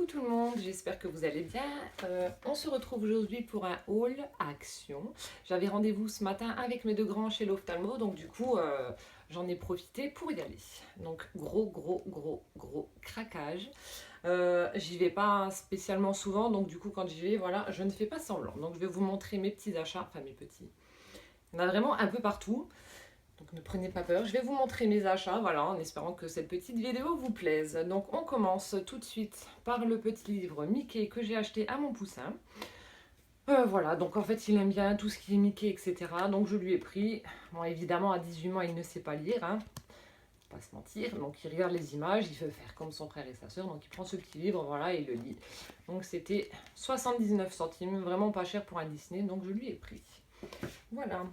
Coucou tout le monde, j'espère que vous allez bien. On se retrouve aujourd'hui pour un haul action. J'avais rendez-vous ce matin avec mes deux grands chez l'ophtalmo, donc du coup j'en ai profité pour y aller. Donc gros craquage. J'y vais pas spécialement souvent, donc du coup quand j'y vais, voilà, je ne fais pas semblant. Donc je vais vous montrer mes petits achats, enfin mes petits. Il y en a vraiment un peu partout. Donc ne prenez pas peur, je vais vous montrer mes achats, voilà, en espérant que cette petite vidéo vous plaise. Donc on commence tout de suite par le petit livre Mickey que j'ai acheté à mon poussin. Voilà, donc en fait il aime bien tout ce qui est Mickey, etc. Donc je lui ai pris, bon évidemment à 18 mois il ne sait pas lire, hein, faut pas se mentir. Donc il regarde les images, il veut faire comme son frère et sa soeur, donc il prend ce petit livre, voilà, et il le lit. Donc c'était 79 centimes, vraiment pas cher pour un Disney, donc je lui ai pris. Voilà.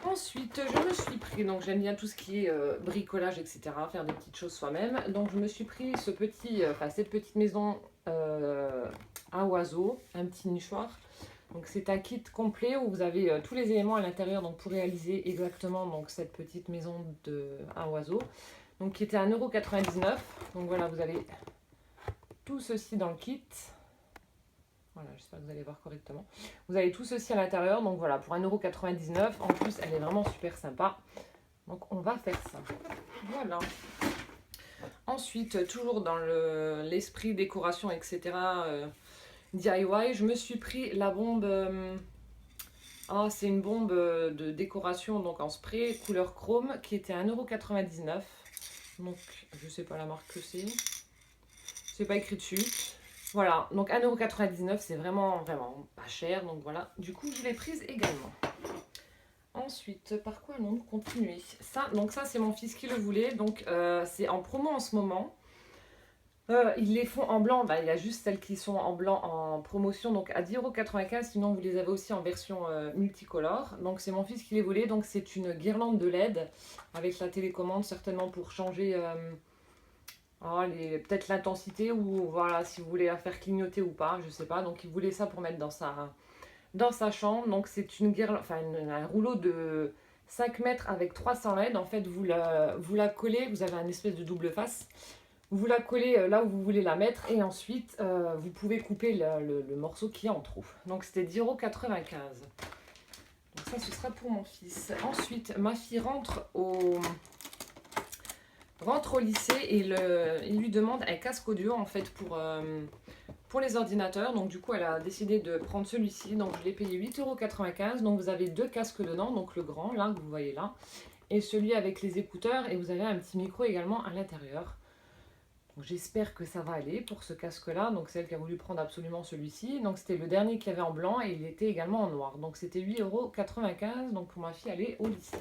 Ensuite, je me suis pris, donc j'aime bien tout ce qui est bricolage, etc., faire des petites choses soi-même. Donc je me suis pris ce petit, cette petite maison à oiseaux, un petit nichoir. Donc c'est un kit complet où vous avez tous les éléments à l'intérieur donc pour réaliser exactement donc, cette petite maison à oiseaux. Donc qui était à 1,99 €. Donc voilà, vous avez tout ceci dans le kit. Voilà, j'espère que vous allez voir correctement. Vous avez tout ceci à l'intérieur, donc voilà, pour 1,99 €. En plus, elle est vraiment super sympa. Donc on va faire ça. Voilà. Ensuite, toujours dans l'esprit décoration, etc., DIY, je me suis pris la bombe... c'est une bombe de décoration donc en spray couleur chrome qui était à 1,99 €. Donc je sais pas la marque que c'est pas écrit dessus. Voilà, donc 1,99 €, c'est vraiment pas cher. Donc voilà, du coup je l'ai prise également. Ensuite, par quoi allons-nous continuer? Donc ça c'est mon fils qui le voulait. Donc c'est en promo en ce moment. Ils les font en blanc, il y a juste celles qui sont en blanc en promotion, donc à 10,95 €, sinon vous les avez aussi en version multicolore. Donc c'est mon fils qui les voulait, donc c'est une guirlande de LED avec la télécommande certainement pour changer peut-être l'intensité ou voilà si vous voulez la faire clignoter ou pas, je sais pas. Donc il voulait ça pour mettre dans sa chambre. Donc c'est une guirlande, un rouleau de 5 mètres avec 300 LED. En fait vous la collez, vous avez un espèce de double face. Vous la collez là où vous voulez la mettre et ensuite vous pouvez couper le morceau qui est en trop. Donc c'était 10,95 €. Donc ça ce sera pour mon fils. Ensuite ma fille rentre au lycée et il lui demande un casque audio en fait pour les ordinateurs. Donc du coup elle a décidé de prendre celui-ci. Donc je l'ai payé 8,95 €. Donc vous avez deux casques dedans. Donc le grand là que vous voyez là et celui avec les écouteurs et vous avez un petit micro également à l'intérieur. J'espère que ça va aller pour ce casque-là. Donc, c'est elle qui a voulu prendre absolument celui-ci. Donc, c'était le dernier qu'il y avait en blanc et il était également en noir. Donc, c'était 8,95 €. Donc, pour ma fille, aller au lycée.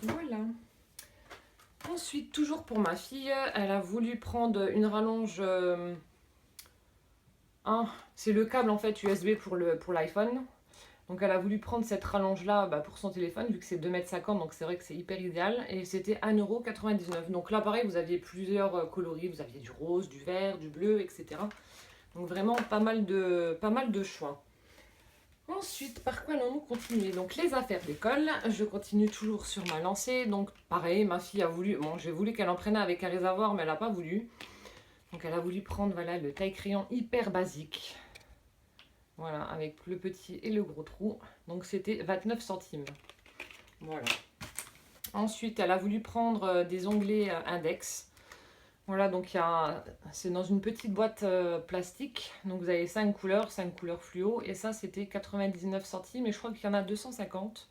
Voilà. Ensuite, toujours pour ma fille, elle a voulu prendre une rallonge. C'est le câble en fait USB pour l'iPhone. Donc elle a voulu prendre cette rallonge là pour son téléphone vu que c'est 2,50 m, donc c'est vrai que c'est hyper idéal. Et c'était 1,99 €. Donc là pareil, vous aviez plusieurs coloris, vous aviez du rose, du vert, du bleu, etc. Donc vraiment pas mal de choix. Ensuite, par quoi allons-nous continuer? Donc les affaires d'école, je continue toujours sur ma lancée. Donc pareil, ma fille a voulu, j'ai voulu qu'elle en prenne avec un réservoir mais elle n'a pas voulu. Donc elle a voulu prendre le taille-crayon hyper basique. Voilà, avec le petit et le gros trou. Donc c'était 29 centimes. Voilà. Ensuite, elle a voulu prendre des onglets index. Voilà, donc c'est dans une petite boîte plastique. Donc vous avez 5 couleurs fluo. Et ça, c'était 99 centimes. Et je crois qu'il y en a 250.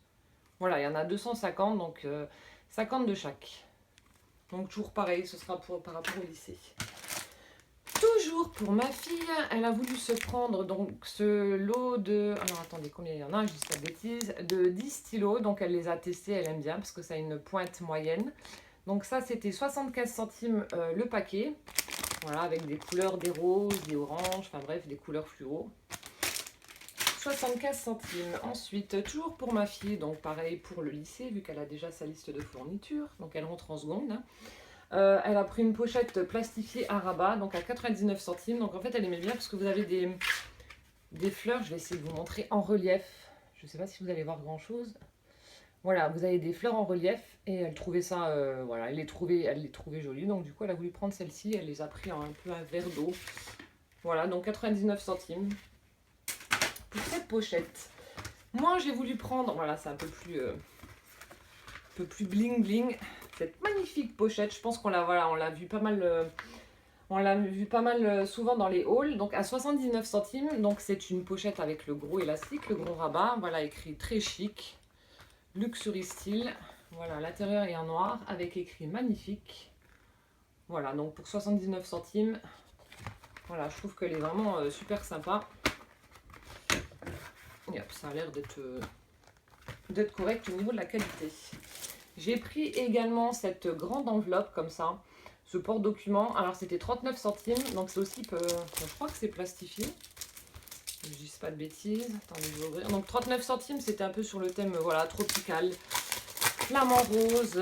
Voilà, il y en a 250, donc 50 de chaque. Donc toujours pareil, ce sera par rapport au lycée. Toujours pour ma fille, elle a voulu se prendre donc ce lot de... Alors attendez, combien il y en a? Je dis pas de bêtises. De 10 stylos, donc elle les a testés, elle aime bien parce que ça a une pointe moyenne. Donc ça c'était 75 centimes le paquet. Voilà, avec des couleurs, des roses, des oranges, enfin bref, des couleurs fluo. 75 centimes. Ensuite, toujours pour ma fille, donc pareil pour le lycée, vu qu'elle a déjà sa liste de fournitures. Donc elle rentre en seconde. Hein. Elle a pris une pochette plastifiée à rabat, donc à 99 centimes. Donc en fait, elle aimait bien parce que vous avez des fleurs. Je vais essayer de vous montrer en relief. Je ne sais pas si vous allez voir grand chose. Voilà, vous avez des fleurs en relief et elle trouvait ça, voilà, elle les trouvait jolies. Donc du coup, elle a voulu prendre celle-ci, elle les a pris en un peu un verre d'eau. Voilà, donc 99 centimes pour cette pochette. Moi, j'ai voulu prendre, voilà, c'est un peu plus bling bling. Cette magnifique pochette, je pense qu'on l'a, voilà, on l'a vu pas mal. On l'a vu pas mal souvent dans les hauls, donc à 79 centimes. Donc c'est une pochette avec le gros élastique, le gros rabat. Voilà, écrit très chic, luxury style. Voilà, l'intérieur est en noir avec écrit magnifique. Voilà, donc pour 79 centimes. Voilà, je trouve qu'elle est vraiment super sympa. Et hop, ça a l'air d'être correct au niveau de la qualité. J'ai pris également cette grande enveloppe comme ça, ce porte-document. Alors c'était 39 centimes, donc c'est aussi, je crois que c'est plastifié. Je ne dis pas de bêtises. Attendez, je vais ouvrir. Donc 39 centimes, c'était un peu sur le thème voilà, tropical. Flamant rose,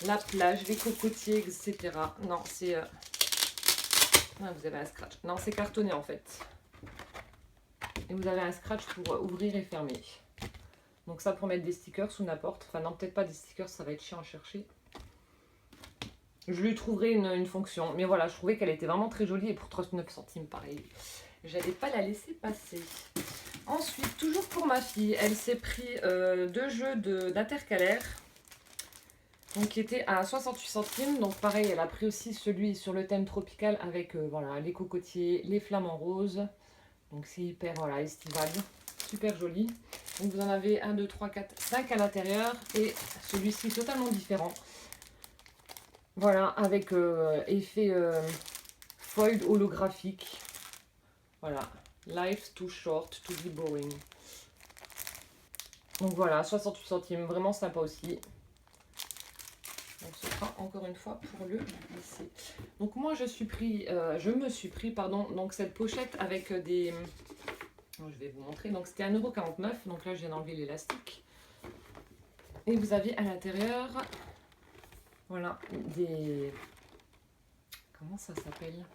la plage, les cocotiers, etc. Non, c'est... Ah, vous avez un scratch. Non, c'est cartonné en fait. Et vous avez un scratch pour ouvrir et fermer. Donc ça pour mettre des stickers sous n'importe. Enfin non, peut-être pas des stickers, ça va être chiant à chercher. Je lui trouverai une fonction. Mais voilà, je trouvais qu'elle était vraiment très jolie. Et pour 39 centimes, pareil. J'allais pas la laisser passer. Ensuite, toujours pour ma fille, elle s'est pris 2 jeux d'intercalaire. Donc qui étaient à 68 centimes. Donc pareil, elle a pris aussi celui sur le thème tropical avec voilà, les cocotiers, les flamants roses. Donc c'est hyper voilà, estival. Super joli. Donc vous en avez 1, 2, 3, 4, 5 à l'intérieur. Et celui-ci totalement différent. Voilà, avec effet foil holographique. Voilà. Life's too short to be boring. Donc voilà, 68 centimes, vraiment sympa aussi. Donc ce sera encore une fois pour le lycée. Donc moi je me suis pris pardon, donc cette pochette avec des... Je vais vous montrer, donc c'était 1,49 €, donc là je viens d'enlever l'élastique. Et vous avez à l'intérieur, voilà, des... Comment ça s'appelle ?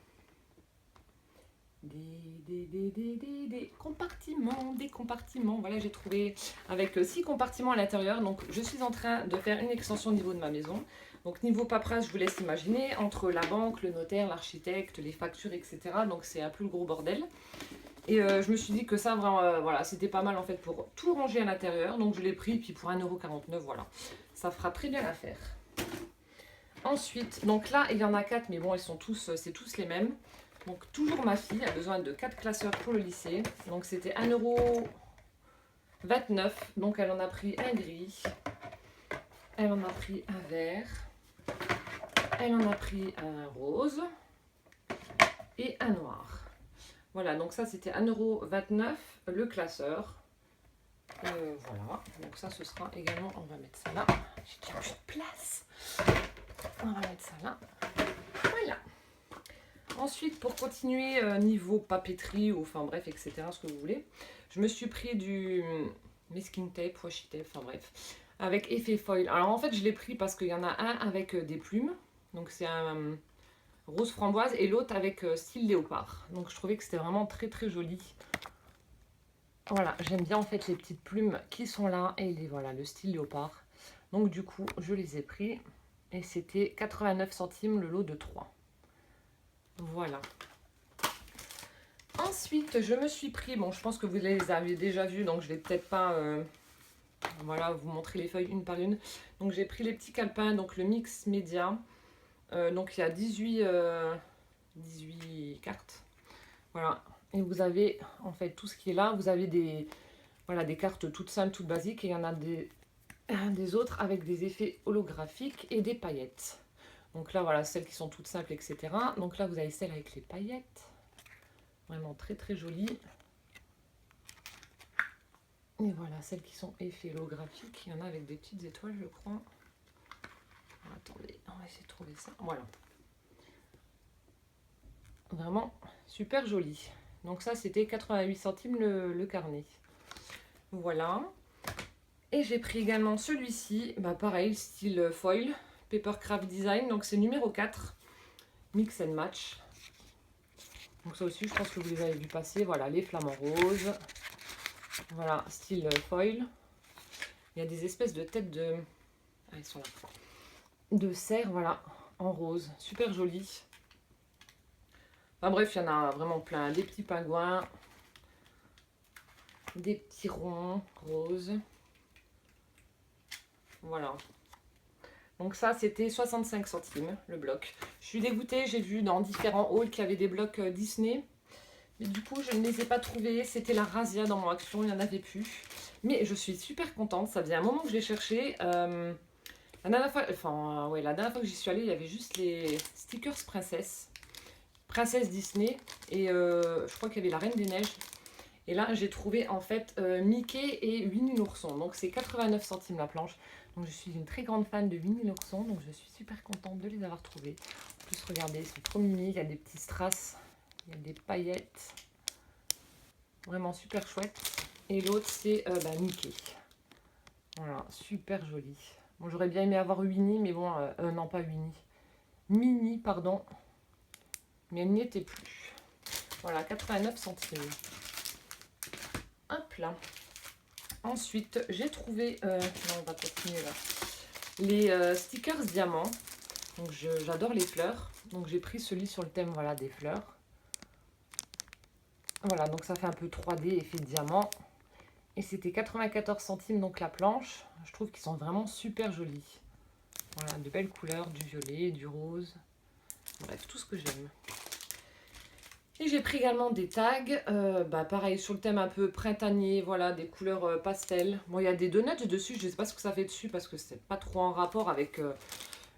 Des compartiments. Voilà, j'ai trouvé avec 6 compartiments à l'intérieur. Donc, je suis en train de faire une extension au niveau de ma maison. Donc, niveau paperasse, je vous laisse imaginer, entre la banque, le notaire, l'architecte, les factures, etc. Donc, c'est un peu le gros bordel. Et je me suis dit que ça, vraiment, voilà, c'était pas mal en fait pour tout ranger à l'intérieur. Donc, je l'ai pris, puis pour 1,49 €, voilà. Ça fera très bien l'affaire. Ensuite, donc là, il y en a 4, mais bon, ils sont tous, c'est tous les mêmes. Donc toujours ma fille a besoin de 4 classeurs pour le lycée. Donc c'était 1,29 €. Donc elle en a pris un gris. Elle en a pris un vert. Elle en a pris un rose. Et un noir. Voilà, donc ça c'était 1,29 € le classeur. Voilà, donc ça ce sera également, on va mettre ça là. J'ai déjà plus de place. On va mettre ça là. Voilà. Ensuite, pour continuer niveau papeterie, ou enfin bref, etc., ce que vous voulez, je me suis pris du masking tape, washi tape, enfin bref, avec effet foil. Alors en fait, je l'ai pris parce qu'il y en a un avec des plumes, donc c'est un rose framboise, et l'autre avec style léopard. Donc je trouvais que c'était vraiment très très joli. Voilà, j'aime bien en fait les petites plumes qui sont là, et voilà, le style léopard. Donc du coup, je les ai pris, et c'était 89 centimes le lot de 3. Voilà. Ensuite, je me suis pris, bon, je pense que vous les avez déjà vus, donc je vais peut-être pas voilà, vous montrer les feuilles une par une. Donc j'ai pris les petits calepins, donc le mix média. Donc il y a 18 cartes. Voilà. Et vous avez en fait tout ce qui est là. Vous avez des, voilà, des cartes toutes simples, toutes basiques. Et il y en a des autres avec des effets holographiques et des paillettes. Donc là, voilà, celles qui sont toutes simples, etc. Donc là, vous avez celles avec les paillettes. Vraiment très très jolies. Et voilà, celles qui sont effets holographiques. Il y en a avec des petites étoiles, je crois. Alors, attendez, on va essayer de trouver ça. Voilà. Vraiment super joli. Donc ça, c'était 88 centimes le carnet. Voilà. Et j'ai pris également celui-ci. Bah pareil, style foil. Papercraft Design. Donc c'est numéro 4. Mix and Match. Donc ça aussi, je pense que vous les avez vu passer. Voilà, les flamants roses. Voilà, style foil. Il y a des espèces de têtes de... Ah, ils sont là. De cerf, voilà, en rose. Super joli. Enfin bref, il y en a vraiment plein. Des petits pingouins. Des petits ronds roses. Voilà. Donc ça, c'était 65 centimes le bloc. Je suis dégoûtée, j'ai vu dans différents hauls qu'il y avait des blocs Disney. Mais du coup, je ne les ai pas trouvés. C'était la razzia dans mon action, il n'y en avait plus. Mais je suis super contente, ça faisait un moment que je l'ai cherché. La dernière fois, la dernière fois que j'y suis allée, il y avait juste les stickers Princesse Disney. Et je crois qu'il y avait la Reine des Neiges. Et là, j'ai trouvé en fait Mickey et Winnie l'ourson. Donc c'est 89 centimes la planche. Donc je suis une très grande fan de Winnie l'ourson. Donc je suis super contente de les avoir trouvés. En plus, regardez, ils sont trop mignons. Il y a des petits strass. Il y a des paillettes. Vraiment super chouette. Et l'autre, c'est Mickey. Voilà, super joli. Bon, j'aurais bien aimé avoir Winnie, mais bon, non pas Winnie. Minnie, pardon. Mais elle n'y était plus. Voilà, 89 centimes. Hop là. Ensuite, j'ai trouvé, non, on va continuer là, les stickers diamants. Donc, j'adore les fleurs. Donc, j'ai pris celui sur le thème, voilà, des fleurs. Voilà, donc ça fait un peu 3D, effet diamant. Et c'était 94 centimes, donc la planche. Je trouve qu'ils sont vraiment super jolis. Voilà, de belles couleurs, du violet, du rose. Bref, tout ce que j'aime. Et j'ai pris également des tags, pareil sur le thème un peu printanier, voilà, des couleurs pastel. Bon, il y a des donuts dessus, je ne sais pas ce que ça fait dessus parce que c'est pas trop en rapport avec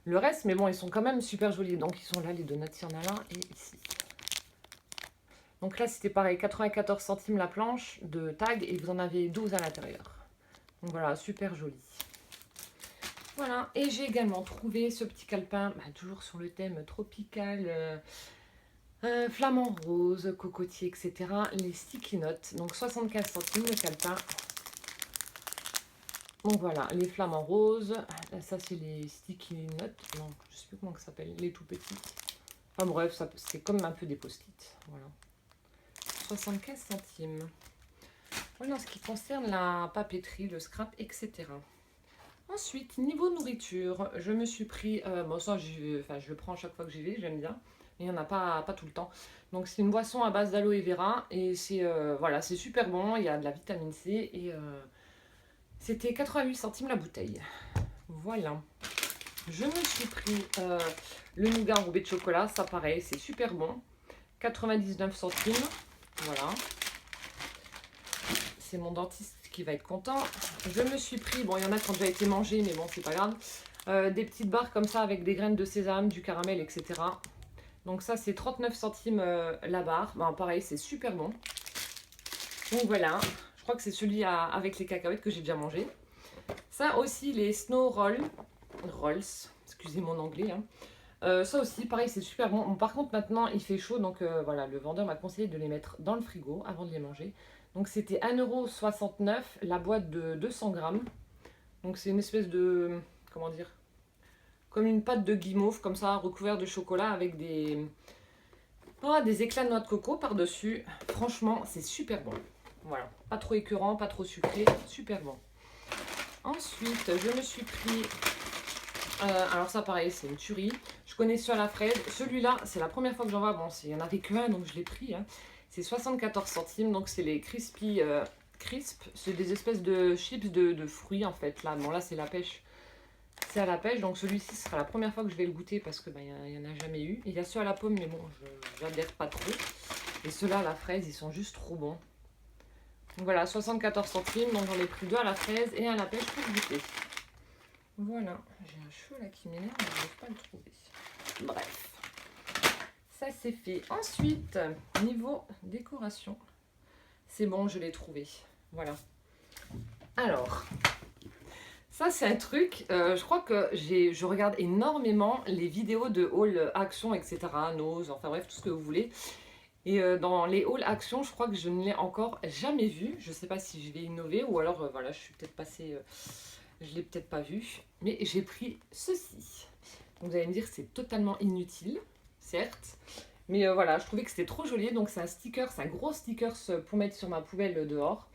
le reste, mais bon, ils sont quand même super jolis. Donc ils sont là, les donuts, il y en a là et ici. Donc là, c'était pareil, 94 centimes la planche de tag et vous en avez 12 à l'intérieur. Donc voilà, super joli. Voilà, et j'ai également trouvé ce petit calepin, toujours sur le thème tropical, flamant rose, cocotier, etc. Les sticky notes, donc 75 centimes le calepin. Donc voilà, les flamants roses, ça c'est les sticky notes, non, je sais plus comment ça s'appelle, les tout petits. Enfin bref, c'est comme un peu des post-it, voilà. 75 centimes. Voilà en ce qui concerne la papeterie, le scrap, etc. Ensuite, niveau nourriture, je me suis pris, bon ça je le prends à chaque fois que j'y vais, j'aime bien, mais il n'y en a pas tout le temps. Donc c'est une boisson à base d'aloe vera et c'est voilà, c'est super bon, il y a de la vitamine C et c'était 88 centimes la bouteille. Voilà. Je me suis pris le nougat enrobé de chocolat, ça pareil, c'est super bon, 99 centimes, voilà. C'est mon dentiste qui va être content. Je me suis pris, bon il y en a qui ont déjà été mangés, mais bon c'est pas grave, des petites barres comme ça avec des graines de sésame, du caramel, etc. Donc ça c'est 39 centimes la barre. Pareil, c'est super bon. Donc voilà, je crois que c'est celui avec les cacahuètes que j'ai déjà mangé. Ça aussi, les Snow Rolls, excusez mon anglais. Ça aussi, pareil, c'est super bon. Bon. Par contre, maintenant, il fait chaud, donc voilà, le vendeur m'a conseillé de les mettre dans le frigo avant de les manger. Donc c'était 1,69 € la boîte de 200 grammes. Donc c'est une espèce de, comment dire, comme une pâte de guimauve, comme ça, recouverte de chocolat avec des éclats de noix de coco par-dessus. Franchement, c'est super bon. Voilà, pas trop écœurant, pas trop sucré, super bon. Ensuite, je me suis pris, alors ça pareil, c'est une tuerie. Je connais celui à la fraise. Celui-là, c'est la première fois que j'en vois. Bon, il n'y en avait qu'un, donc je l'ai pris. C'est 74 centimes, donc c'est les Crispy Crisp. C'est des espèces de chips de fruits en fait. Là, bon là c'est la pêche. C'est à la pêche, donc celui-ci sera la première fois que je vais le goûter parce que il n'y en a jamais eu. Il y a ceux à la pomme, mais bon, je n'adhère pas trop. Et ceux-là à la fraise, ils sont juste trop bons. Donc voilà, 74 centimes, donc j'en ai pris 2 à la fraise et un à la pêche pour goûter. Voilà, j'ai un cheveu là qui m'énerve, je n'arrive pas à le trouver. Bref, ça c'est fait. Ensuite, niveau décoration, c'est bon, je l'ai trouvé. Voilà. Alors, ça c'est un truc, je crois que je regarde énormément les vidéos de haul action, etc. Nose, enfin bref, tout ce que vous voulez. Et dans les hauls action, je crois que je ne l'ai encore jamais vu. Je ne sais pas si je vais innover ou alors, voilà, je suis peut-être passée, je ne l'ai peut-être pas vu. Mais j'ai pris ceci. Donc vous allez me dire que c'est totalement inutile, certes. Mais voilà, je trouvais que c'était trop joli. Donc c'est un sticker, c'est un gros sticker pour mettre sur ma poubelle dehors.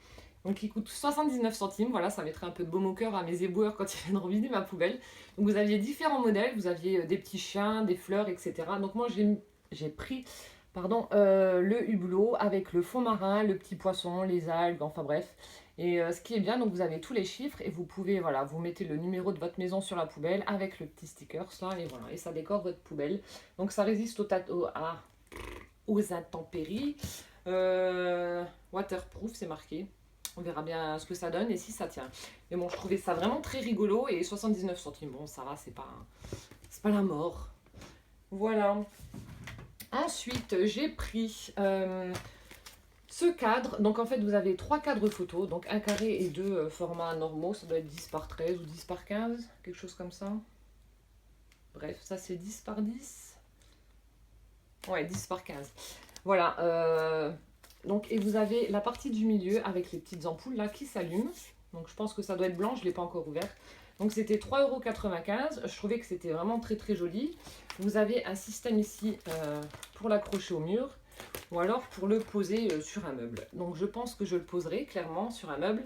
Donc il coûte 79 centimes, voilà, ça mettrait un peu de baume au cœur à mes éboueurs quand ils viennent vider ma poubelle. Donc vous aviez différents modèles, vous aviez des petits chiens, des fleurs, etc. Donc moi j'ai pris le hublot avec le fond marin, le petit poisson, les algues, enfin bref. Et ce qui est bien, donc vous avez tous les chiffres et vous pouvez, voilà, vous mettez le numéro de votre maison sur la poubelle avec le petit sticker, là, et voilà, et ça décore votre poubelle. Donc ça résiste aux intempéries. Waterproof, c'est marqué. On verra bien ce que ça donne et si ça tient. Mais bon, je trouvais ça vraiment très rigolo et 79 centimes, bon, ça va, c'est pas la mort. Voilà. Ensuite, j'ai pris ce cadre. Donc en fait, vous avez 3 cadres photos, donc un carré et 2 formats normaux. Ça doit être 10 par 13 ou 10 par 15, quelque chose comme ça. Bref, ça c'est 10 par 10. Ouais, 10 par 15. Voilà. Donc, et vous avez la partie du milieu avec les petites ampoules là qui s'allument. Donc je pense que ça doit être blanc, je ne l'ai pas encore ouvert. Donc c'était 3,95 €. Je trouvais que c'était vraiment très très joli. Vous avez un système ici pour l'accrocher au mur ou alors pour le poser sur un meuble. Donc je pense que je le poserai clairement sur un meuble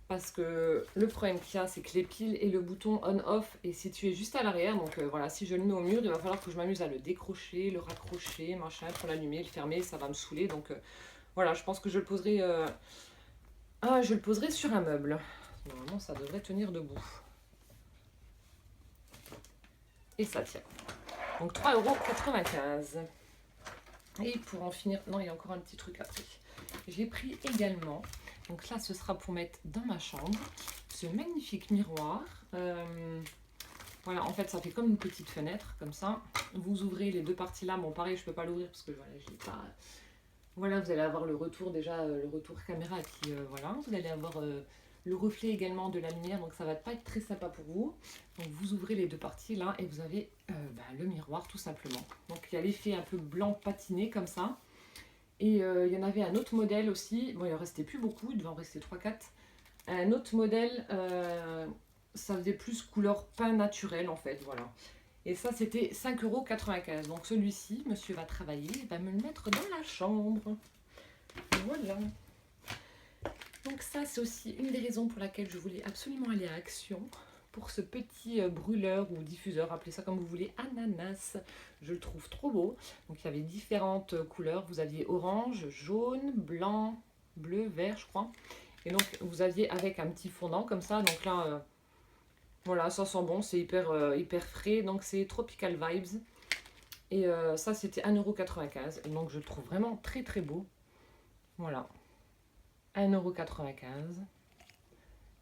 parce que le problème qu'il y a, c'est que les piles et le bouton on-off est situé juste à l'arrière. Donc voilà, si je le mets au mur, il va falloir que je m'amuse à le décrocher, le raccrocher, machin, pour l'allumer, le fermer, ça va me saouler. Donc voilà, je pense que je le poserai sur un meuble. Normalement, ça devrait tenir debout. Et ça tient. Donc 3,95 €. Et pour en finir, non, il y a encore un petit truc après. J'ai pris également, donc là ce sera pour mettre dans ma chambre, ce magnifique miroir. Voilà, en fait ça fait comme une petite fenêtre, comme ça. Vous ouvrez les deux parties là, bon pareil je peux pas l'ouvrir parce que voilà, je l'ai pas... Voilà, vous allez avoir le retour déjà, le retour caméra, et puis voilà, vous allez avoir le reflet également de la lumière, donc ça va pas être très sympa pour vous. Donc vous ouvrez les deux parties là et vous avez le miroir tout simplement. Donc il y a l'effet un peu blanc patiné comme ça. Et il y en avait un autre modèle aussi, bon il en restait plus beaucoup, il devait en rester 3-4. Un autre modèle, ça faisait plus couleur pain naturel en fait, voilà. Et ça, c'était 5,95 €. Donc celui-ci, monsieur va travailler, il va me le mettre dans la chambre. Voilà. Donc ça, c'est aussi une des raisons pour laquelle je voulais absolument aller à Action. Pour ce petit brûleur ou diffuseur, appelez ça comme vous voulez, ananas. Je le trouve trop beau. Donc il y avait différentes couleurs. Vous aviez orange, jaune, blanc, bleu, vert, je crois. Et donc vous aviez avec un petit fondant comme ça. Donc là... voilà, ça sent bon, c'est hyper frais, donc c'est Tropical Vibes. Et ça, c'était 1,95 €. Donc, je le trouve vraiment très très beau. Voilà. 1,95 €.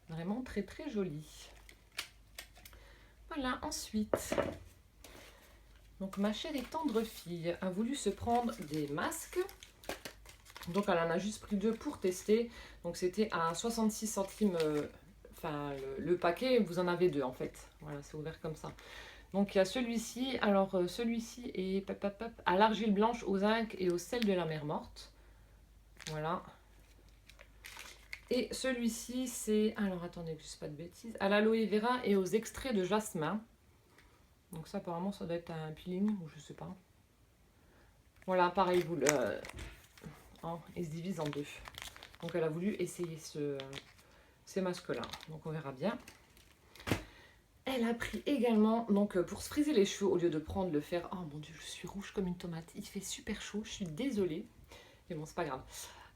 Vraiment très très joli. Voilà, ensuite. Donc, ma chère et tendre fille a voulu se prendre des masques. Donc, elle en a juste pris 2 pour tester. Donc, c'était à 66 centimes... Enfin, le paquet, vous en avez 2 en fait. Voilà, c'est ouvert comme ça. Donc il y a celui-ci. Alors celui-ci est à l'argile blanche, au zinc et au sel de la mer morte. Voilà. Et celui-ci, c'est... Alors attendez que je ne dise pas de bêtises. À l'aloe vera et aux extraits de jasmin. Donc ça apparemment ça doit être un peeling ou je sais pas. Voilà, pareil, vous le... il se divise en 2. Donc elle a voulu essayer ces masques-là. Donc on verra bien. Elle a pris également, donc pour se friser les cheveux, au lieu de prendre le fer... Oh mon dieu, je suis rouge comme une tomate. Il fait super chaud, je suis désolée. Mais bon, c'est pas grave.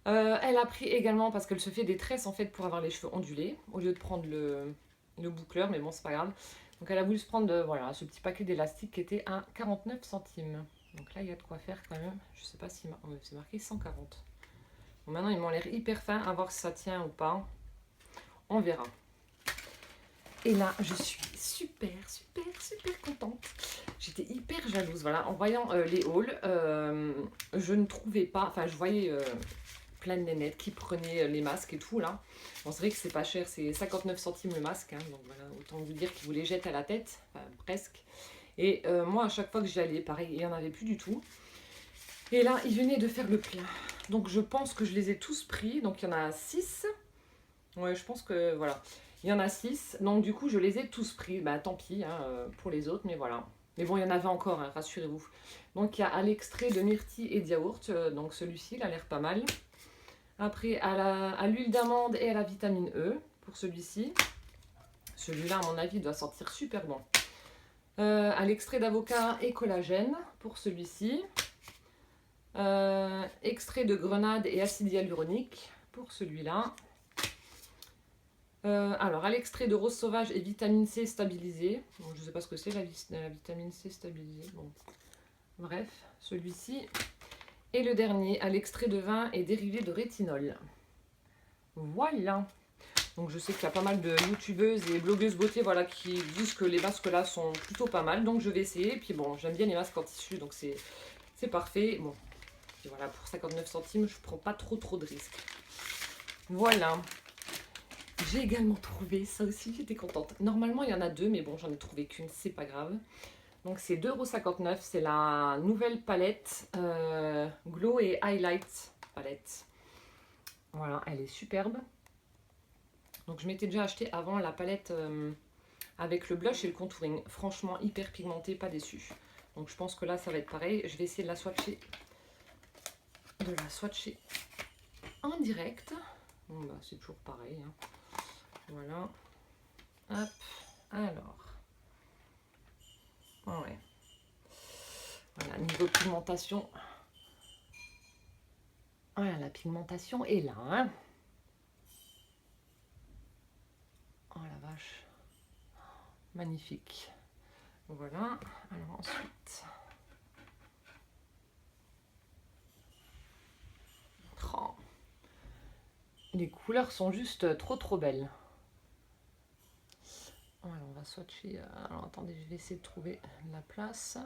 Elle a pris également, parce qu'elle se fait des tresses en fait pour avoir les cheveux ondulés, au lieu de prendre le boucleur, mais bon, c'est pas grave. Donc elle a voulu se prendre voilà, ce petit paquet d'élastique qui était à 49 centimes. Donc là, il y a de quoi faire quand même. Je sais pas si c'est marqué 140. Bon, maintenant, ils m'ont l'air hyper fins, à voir si ça tient ou pas. On verra. Et là, je suis super contente. J'étais hyper jalouse. Voilà, en voyant les hauls, je ne trouvais pas... Enfin, je voyais plein de nénettes qui prenaient les masques et tout, là. Bon, c'est vrai que c'est pas cher, c'est 59 centimes le masque. Hein, donc voilà, autant vous dire qu'ils vous les jettent à la tête, enfin, presque. Et moi, à chaque fois que j'y allais, pareil, il n'y en avait plus du tout. Et là, ils venaient de faire le plein. Donc, je pense que je les ai tous pris. Donc, il y en a 6. Ouais, je pense que... Voilà. Il y en a 6, donc du coup je les ai tous pris, bah tant pis hein, pour les autres, mais voilà. Mais bon, il y en avait encore, hein, rassurez-vous. Donc il y a à l'extrait de myrtille et de yaourt, donc celui-ci il a l'air pas mal. Après, à l'huile d'amande et à la vitamine E pour celui-ci. Celui-là, à mon avis, doit sortir super bon. À l'extrait d'avocat et collagène pour celui-ci. Extrait de grenade et acide hyaluronique pour celui-là. Alors, à l'extrait de rose sauvage et vitamine C stabilisée. Bon, je ne sais pas ce que c'est la vitamine C stabilisée. Bon. Bref, celui-ci. Et le dernier, à l'extrait de vin et dérivé de rétinol. Voilà. Donc je sais qu'il y a pas mal de youtubeuses et blogueuses beauté voilà, qui disent que les masques là sont plutôt pas mal. Donc je vais essayer. Et puis bon, j'aime bien les masques en tissu, donc c'est parfait. Bon, et voilà, pour 59 centimes, je prends pas trop de risques. Voilà. J'ai également trouvé, ça aussi j'étais contente. Normalement il y en a deux, mais bon j'en ai trouvé qu'une, c'est pas grave. Donc c'est 2,59 €, c'est la nouvelle palette Glow et Highlight palette. Voilà, elle est superbe. Donc je m'étais déjà acheté avant la palette avec le blush et le contouring. Franchement hyper pigmenté, pas déçu. Donc je pense que là ça va être pareil. Je vais essayer de la swatcher. En direct. Bon bah c'est toujours pareil. Hein. Voilà. Hop. Alors. Ouais. Voilà, niveau pigmentation. Voilà, la pigmentation est là. Hein. Oh la vache. Magnifique. Voilà. Alors ensuite. Oh. Les couleurs sont juste trop belles. Voilà, on va swatcher. Alors attendez, je vais essayer de trouver la place.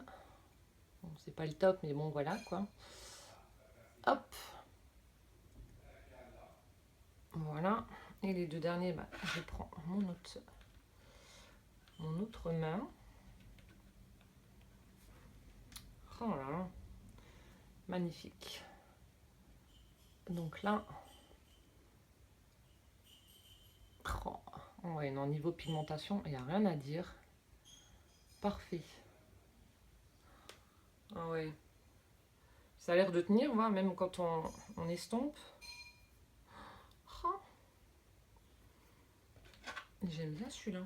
Bon, c'est pas le top, mais bon, voilà quoi. Hop. Voilà. Et les deux derniers, bah, je prends mon autre main. Oh là là. Magnifique. Donc là. Oh. Ouais, non, niveau pigmentation, il n'y a rien à dire. Parfait. Ah ouais. Ça a l'air de tenir, voilà, même quand on estompe. Oh. J'aime bien celui-là.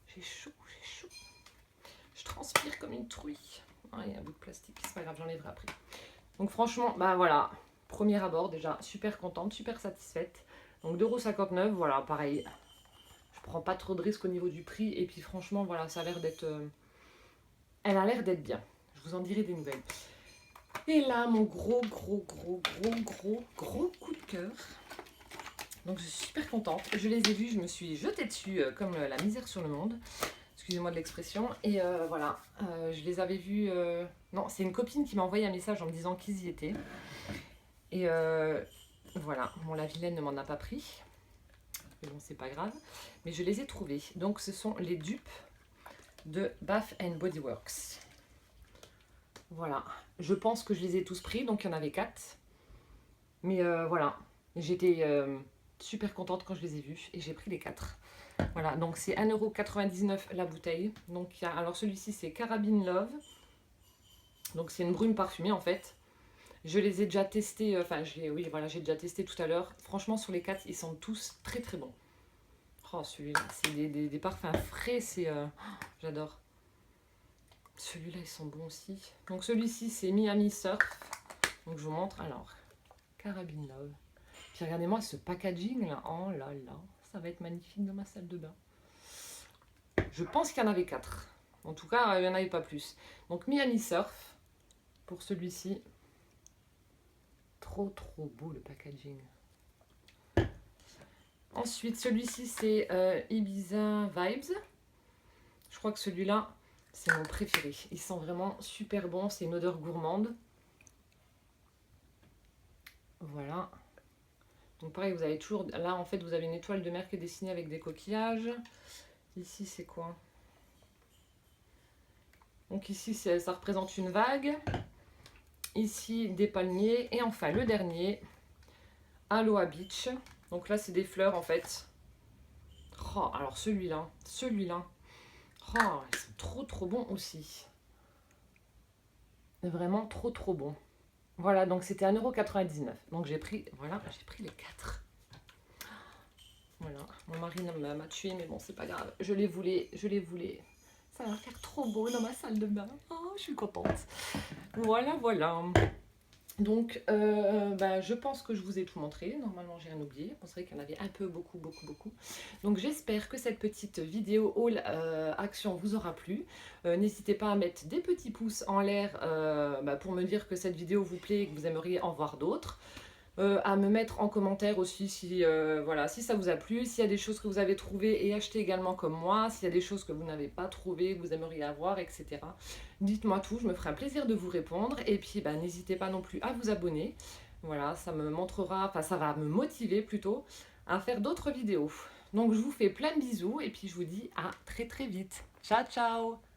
J'ai chaud. Je transpire comme une truie. Ah, il y a un bout de plastique, c'est pas grave, j'enlèverai après. Donc franchement, bah voilà, premier abord déjà, super contente, super satisfaite. Donc 2,59 €, voilà, pareil. Je prends pas trop de risques au niveau du prix. Et puis franchement, voilà, ça a l'air d'être... elle a l'air d'être bien. Je vous en dirai des nouvelles. Et là, mon gros coup de cœur. Donc je suis super contente. Je les ai vus, je me suis jetée dessus comme la misère sur le monde. Excusez-moi de l'expression. Et voilà, je les avais vus... Non, c'est une copine qui m'a envoyé un message en me disant qu'ils y étaient. Et voilà, bon, la vilaine ne m'en a pas pris. Mais bon, c'est pas grave. Mais je les ai trouvés. Donc ce sont les dupes de Bath & Body Works. Voilà, je pense que je les ai tous pris, donc il y en avait 4. Mais voilà, j'étais super contente quand je les ai vus et j'ai pris les 4. Voilà, donc c'est 1,99 € la bouteille. Donc alors celui-ci c'est Carabine Love. Donc c'est une brume parfumée en fait. Je les ai déjà testés, oui voilà, j'ai déjà testé tout à l'heure. Franchement sur les 4, ils sont tous très très bons. Oh celui-là, c'est des parfums frais, c'est... j'adore. Celui-là, ils sont bons aussi. Donc celui-ci, c'est Miami Surf. Donc je vous montre. Alors, Carabine Love. Puis regardez-moi ce packaging là. Oh là là, ça va être magnifique dans ma salle de bain. Je pense qu'il y en avait 4. En tout cas, il n'y en avait pas plus. Donc Miami Surf pour celui-ci. Trop beau le packaging. Ensuite, celui-ci, c'est Ibiza Vibes. Je crois que celui-là, c'est mon préféré. Il sent vraiment super bon. C'est une odeur gourmande. Voilà. Donc pareil, vous avez toujours... Là, en fait, vous avez une étoile de mer qui est dessinée avec des coquillages. Ici, c'est quoi? Donc ici, ça représente une vague. Ici, des palmiers. Et enfin, le dernier, Aloha Beach. Donc là, c'est des fleurs, en fait. Oh, alors celui-là. Oh, ils sont trop bons aussi. Vraiment trop trop bon. Voilà, donc c'était 1,99 €. Donc j'ai pris, voilà, j'ai pris les 4. Voilà, mon mari m'a tué, mais bon, c'est pas grave. Je les voulais, je les voulais. Ça va faire trop beau dans ma salle de bain. Oh, je suis contente. Voilà, voilà. Donc, je pense que je vous ai tout montré. Normalement, j'ai rien oublié. On serait qu'il y en avait un peu, beaucoup, beaucoup, beaucoup. Donc, j'espère que cette petite vidéo haul action vous aura plu. N'hésitez pas à mettre des petits pouces en l'air pour me dire que cette vidéo vous plaît et que vous aimeriez en voir d'autres. À me mettre en commentaire aussi si, voilà, si ça vous a plu, s'il y a des choses que vous avez trouvées et achetées également comme moi, s'il y a des choses que vous n'avez pas trouvées, que vous aimeriez avoir, etc. Dites-moi tout, je me ferai un plaisir de vous répondre. Et puis n'hésitez pas non plus à vous abonner. Voilà, ça me montrera, enfin ça va me motiver plutôt à faire d'autres vidéos. Donc je vous fais plein de bisous et puis je vous dis à très très vite. Ciao ciao!